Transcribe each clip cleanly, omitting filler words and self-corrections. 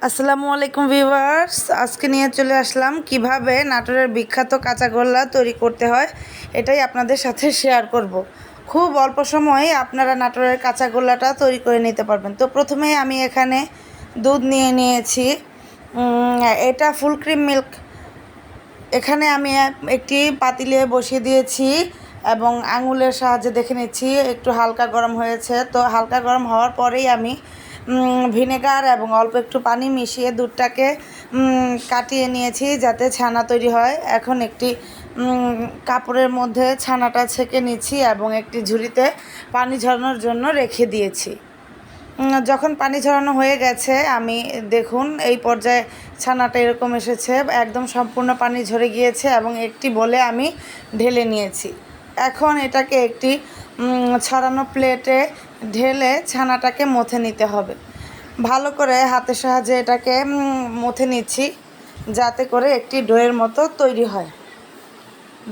আসসালামু আলাইকুম ভিউয়ার্স, আজকে নিয়ে চলে আসলাম কিভাবে নাটোরের বিখ্যাত কাঁচাগোল্লা তৈরি করতে হয়। এটাই আপনাদের সাথে শেয়ার করব। খুব অল্প সময়ে আপনারা নাটোরের কাঁচাগোল্লাটা তৈরি করে নিতে পারবেন। তো প্রথমেই আমি এখানে দুধ নিয়ে নিয়েছি। এটা ফুল ক্রিম মিল্ক। এখানে আমি একটি পাতিলে বসিয়ে দিয়েছি এবং আঙুলের সাহায্যে দেখে নিচ্ছি একটু হালকা গরম হয়েছে। তো হালকা গরম হওয়ার পরেই আমি ভিনেগার এবং অল্প একটু পানি মিশিয়ে দুধটাকে কাটিয়ে নিয়েছি যাতে ছানা তৈরি হয়। এখন একটি কাপড়ের মধ্যে ছানাটা ছেঁকে নিচ্ছি এবং একটি ঝুড়িতে পানি ঝরানোর জন্য রেখে দিয়েছি। যখন পানি ঝরানো হয়ে গেছে আমি দেখুন এই পর্যায়ে ছানাটা এরকম এসেছে, একদম সম্পূর্ণ পানি ঝরে গিয়েছে এবং একটি বলে আমি ঢেলে নিয়েছি। এখন এটাকে একটি ছড়ানো প্লেটে ঢেলে ছানাটাকে মথে নিতে হবে। ভালো করে হাতের সাহায্যে এটাকে মথে নিচ্ছি যাতে করে একটি ডোয়ের মতো তৈরি হয়।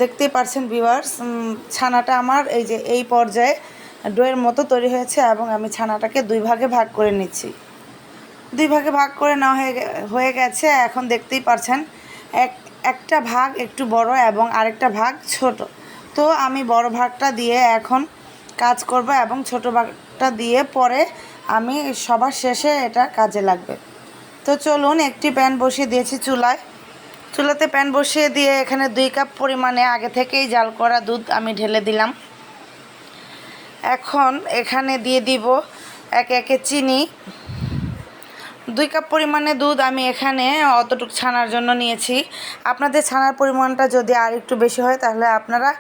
দেখতেই পারছেন ভিউয়ার্স, ছানাটা আমার এই পর্যায়ে ডোয়ের মতো তৈরি হয়েছে এবং আমি ছানাটাকে দুই ভাগে ভাগ করে নিচ্ছি। দুই ভাগে ভাগ করে নেওয়া হয়ে গেছে। এখন দেখতেই পারছেন একটা ভাগ একটু বড় এবং আরেকটা ভাগ ছোট। তো আমি বড় ভাগটা দিয়ে এখন কাজ করব এবং ছোট ভাগটা দিয়ে পরে আমি সবার শেষে এটা কাজে লাগবে। তো চলুন, একটি প্যান বসিয়ে দিয়েছি চুলাতে প্যান বসিয়ে দিয়ে এখানে 2 কাপ পরিমাণে আগে থেকেই জাল করা দুধ আমি ঢেলে দিলাম। এখন এখানে দিয়ে দিব একে একে চিনি। 2 কাপ পরিমাণে দুধ আমি এখানে অতটুকু ছানার জন্য নিয়েছি। আপনাদের ছানার পরিমাণটা যদি আর একটু বেশি হয় তাহলে আপনারা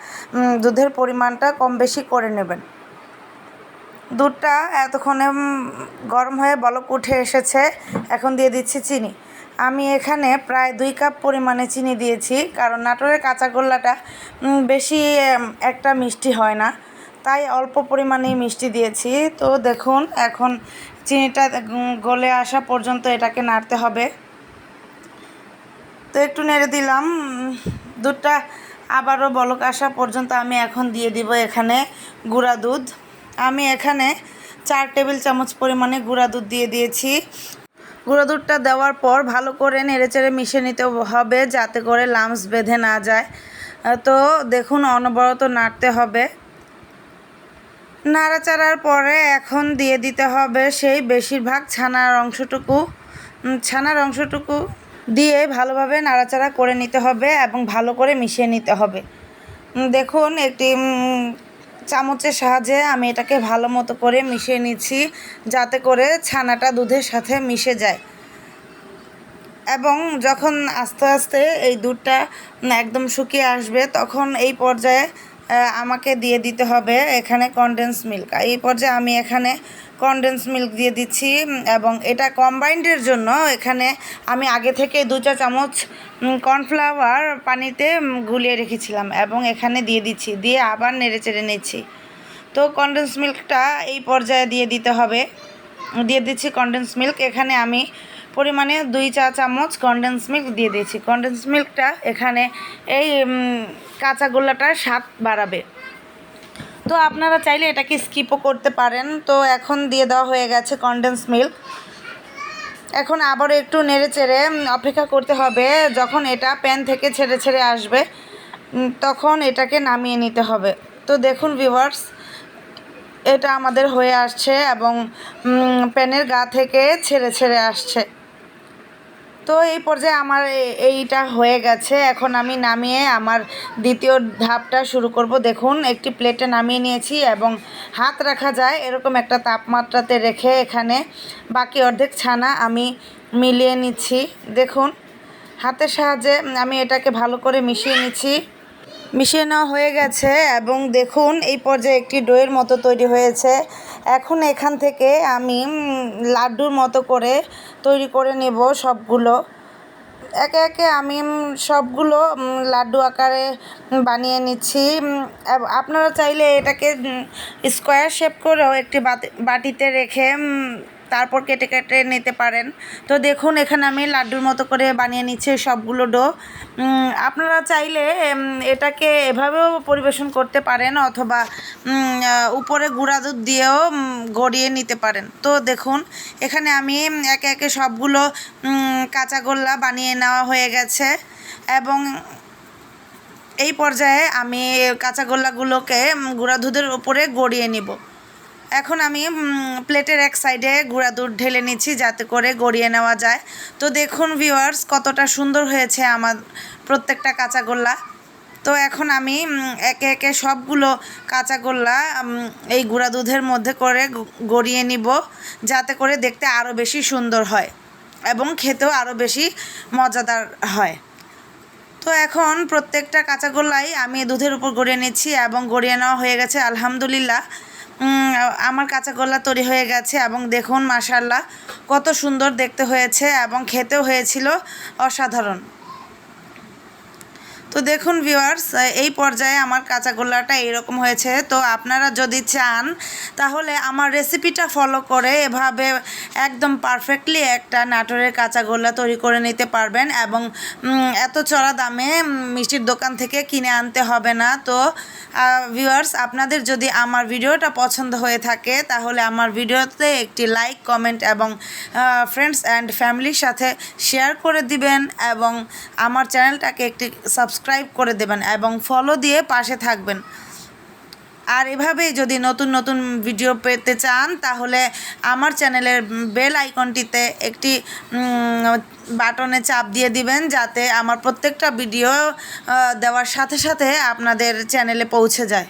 দুধের পরিমাণটা কম বেশি করে নেবেন। দুধটা এতক্ষণে গরম হয়ে বলক উঠে এসেছে। এখন দিয়ে দিচ্ছি চিনি। আমি এখানে প্রায় 2 কাপ পরিমাণে চিনি দিয়েছি, কারণ নাটোরের কাঁচাগোল্লাটা বেশি একটা মিষ্টি হয় না, তাই অল্প পরিমাণেই মিষ্টি দিয়েছি। তো দেখুন, এখন চিনিটা গলে আসা পর্যন্ত এটাকে নাড়তে হবে। তো একটু নেড়ে দিলাম। দুধটা আবারও বলক আসা পর্যন্ত আমি এখন দিয়ে দিব এখানে গুঁড়া দুধ। আমি এখানে 4 টেবিল চামচ পরিমাণে গুঁড়া দুধ দিয়ে দিয়েছি। গুঁড়ো দুধটা দেওয়ার পর ভালো করে নেড়েচেড়ে মিশিয়ে নিতে হবে যাতে করে লাম্পস বেঁধে না যায়। তো দেখুন, অনবরত নাড়তে হবে। নাড়াচাড়ার পরে এখন দিয়ে দিতে হবে সেই বেশিরভাগ ছানার অংশটুকু দিয়ে ভালোভাবে নাড়াচাড়া করে নিতে হবে এবং ভালো করে মিশিয়ে নিতে হবে। দেখুন, একটি চামচের সাহায্যে আমি এটাকে ভালো মতো করে মিশিয়ে নিচ্ছি যাতে করে ছানাটা দুধের সাথে মিশে যায়। এবং যখন আস্তে আস্তে এই দুধটা একদম শুকিয়ে আসবে তখন এই পর্যায়ে আমাকে দিয়ে দিতে হবে এখানে কনডেন্স মিল্ক। এই পর্যায়ে আমি এখানে কনডেন্স মিল্ক দিয়ে দিচ্ছি এবং এটা কম্বাইন্ডের জন্য এখানে আমি আগে থেকে 2 চা চামচ কর্নফ্লাওয়ার পানিতে গুলিয়ে রেখেছিলাম এবং এখানে দিয়ে দিচ্ছি, দিয়ে আবার নেড়েচেড়ে নিচ্ছি। তো কনডেন্স মিল্কটা এই পর্যায়ে দিয়ে দিতে হবে। দিয়ে দিচ্ছি কনডেন্স মিল্ক। এখানে আমি পরিমাণে 2 চা চামচ কনডেন্স মিল্ক দিয়ে দিয়েছি। কনডেন্স মিল্কটা এখানে এই কাঁচাগোল্লাটার স্বাদ বাড়াবে। তো আপনারা চাইলে এটাকে স্কিপও করতে পারেন। তো এখন দিয়ে দেওয়া হয়ে গেছে কনডেন্স মিল্ক। এখন আবারও একটু নেড়েচেড়ে অপেক্ষা করতে হবে। যখন এটা প্যান থেকে ছেড়ে ছেড়ে আসবে তখন এটাকে নামিয়ে নিতে হবে। তো দেখুন ভিউয়ার্স, এটা আমাদের হয়ে আসছে এবং প্যানের গা থেকে ছেড়ে ছেড়ে আসছে। তো এই পর্যায়ে আমার এইটা হয়ে গেছে। এখন আমি নামিয়ে আমার দ্বিতীয় ধাপটা শুরু করব। দেখুন, একটি প্লেটে নামিয়ে নিয়েছি এবং হাত রাখা যায় এরকম একটা তাপমাত্রাতে রেখে এখানে বাকি অর্ধেক ছানা আমি মিলিয়ে নিচ্ছি। দেখুন, হাতের সাহায্যে আমি এটাকে ভালো করে মিশিয়ে নিচ্ছি। মিশিয়ে নেওয়া হয়ে গেছে এবং দেখুন এই পর্যায়ে একটি ডোয়ের মতো তৈরি হয়েছে। এখন এখান থেকে আমি লাড্ডুর মতো করে তৈরি করে নেব সবগুলো। একে একে আমি সবগুলো লাড্ডু আকারে বানিয়ে নিচ্ছি। আপনারা চাইলে এটাকে স্কোয়ার শেপ করেও একটি বাটিতে রেখে তারপর কেটে কেটে নিতে পারেন। তো দেখুন এখানে আমি লাড্ডুর মতো করে বানিয়ে নিচ্ছি সবগুলো ডো। আপনারা চাইলে এটাকে এভাবেও পরিবেশন করতে পারেন, অথবা উপরে গুঁড়া দুধ দিয়েও গড়িয়ে নিতে পারেন। তো দেখুন এখানে আমি একে একে সবগুলো কাঁচাগোল্লা বানিয়ে নেওয়া হয়ে গেছে, এবং এই পর্যায়ে আমি কাঁচাগোল্লাগুলোকে গুঁড়া দুধের উপরে গড়িয়ে নিব। এখন আমি প্লেটের এক সাইডে গুঁড়া দুধ ঢেলে নিচ্ছি যাতে করে গড়িয়ে নেওয়া যায়। তো দেখুন ভিউয়ার্স, কতটা সুন্দর হয়েছে আমার প্রত্যেকটা কাঁচাগোল্লা। তো এখন আমি একে একে সবগুলো কাঁচাগোল্লা এই গুঁড়া দুধের মধ্যে করে গড়িয়ে নিব, যাতে করে দেখতে আরও বেশি সুন্দর হয় এবং খেতেও আরও বেশি মজাদার হয়। তো এখন প্রত্যেকটা কাঁচাগোল্লাই আমি দুধের উপর গড়িয়ে নিচ্ছি, এবং গড়িয়ে নেওয়া হয়ে গেছে আলহামদুলিল্লাহ। আমার কাঁচাগোল্লা তৈরি হয়ে গেছে, এবং দেখুন মাশাআল্লাহ কত সুন্দর দেখতে হয়েছে, এবং খেতেও হয়েছিল অসাধারণ। তো দেখুন ভিউয়ার্স, এই পর্যায়ে আমার কাঁচাগোল্লাটা এইরকম হয়েছে। তো আপনারা যদি চান তাহলে আমার রেসিপিটা ফলো করে এভাবে একদম পারফেক্টলি একটা নাটোরের কাঁচাগোল্লা তৈরি করে নিতে পারবেন, এবং এত চড়া দামে মিষ্টির দোকান থেকে কিনে আনতে হবে না। তো ভিউয়ার্স, আপনাদের যদি আমার ভিডিওটা পছন্দ হয়ে থাকে তাহলে আমার ভিডিওতে একটি লাইক, কমেন্ট এবং ফ্রেন্ডস অ্যান্ড ফ্যামিলির সাথে শেয়ার করে দিবেন, এবং আমার চ্যানেলটাকে একটি সাবস্ক্রাইব করে দেবেন এবং ফলো দিয়ে পাশে থাকবেন। আর এভাবেই যদি নতুন নতুন ভিডিও পেতে চান তাহলে আমার চ্যানেলের বেল আইকনটিতে একটি বাটনে চাপ দিয়ে দিবেন, যাতে আমার প্রত্যেকটা ভিডিও দেওয়ার সাথে সাথে আপনাদের চ্যানেলে পৌঁছে যায়।